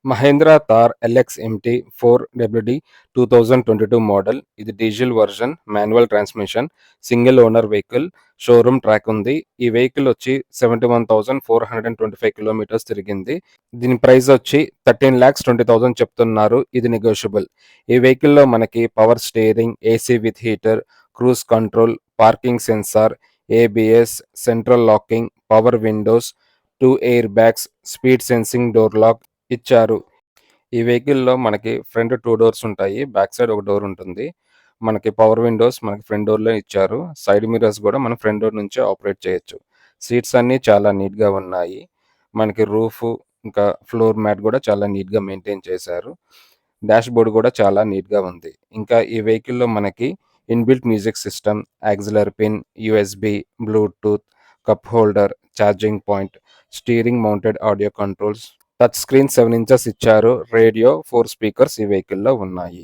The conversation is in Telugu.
Mahindra Thar LX MT 4WD 2022 మోడల్. ఇది diesel version, manual transmission, single owner vehicle. Showroom track ఉంది. ఈ వెహికల్ వచ్చి 71,425 కిలోమీటర్స్ తిరిగింది. దీని ప్రైస్ వచ్చి 13,20,000 చెప్తున్నారు. ఇది నెగోషియబుల్. ఈ వెహికల్లో మనకి power steering, AC with heater, cruise control, parking sensor, ABS, central locking, power windows, 2 air bags, speed sensing door lock ఇచ్చారు. ఈ వెహికల్‌లో మనకి ఫ్రంట్ 2 డోర్స్ ఉంటాయి. బ్యాక్ సైడ్ ఒక డోర్ ఉంటుంది. మనకి పవర్ విండోస్ మనకి ఫ్రంట్ డోర్‌లో ఇచ్చారు. సైడ్ మిర్రర్స్ గూడా మనం ఫ్రంట్ డోర్ నుంచే ఆపరేట్ చేయొచ్చు. సీట్స్ అన్నీ చాలా నీట్‌గా ఉన్నాయి. మనకి రూఫు, ఇంకా ఫ్లోర్ మ్యాట్ గూడా చాలా నీట్‌గా మెయింటైన్ చేశారు. డాష్ బోర్డ్ గూడా చాలా నీట్‌గా ఉంది. ఇంకా ఈ వెహికల్‌లో మనకి inbuilt music system, auxiliary pin, USB, Bluetooth, cup holder, charging point, steering mounted audio controls, touch screen 7 inches ఇచ్చారు. రేడియో, 4 స్పీకర్స్ ఈ వెహికల్‌లో ఉన్నాయి.